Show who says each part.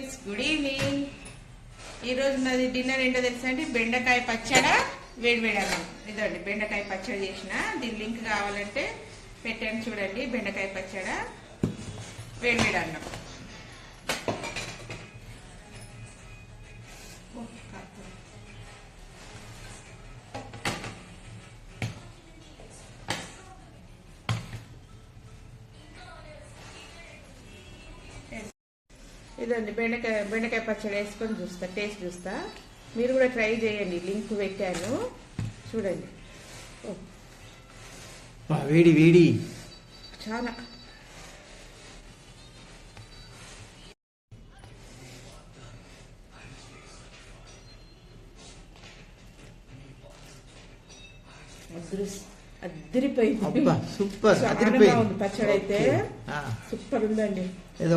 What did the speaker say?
Speaker 1: Friends, good evening. ఈరోజు నాది dinner ఏంటో తెలుసా అండి, బెండకాయ పచ్చడ వేడివేడి అన్నం. ఇదండి బెండకాయ పచ్చడి చేసిన. దీని లింక్ కావాలంటే పెట్టాను చూడండి. బెండకాయ పచ్చడ వేడివేడి అన్నం. ఇదండి బెండకాయ పచ్చడి వేసుకొని చూస్తా, టేస్ట్ చూస్తా. మీరు కూడా ట్రై చేయండి, లింక్ పెట్టాను చూడండి.
Speaker 2: వేడి వేడి
Speaker 1: చాలా అదిరిపోయింది.
Speaker 2: సూపర్
Speaker 1: అదిరిపోయింది. పచ్చడి అయితే సూపర్ ఉందండి.
Speaker 2: ఏదో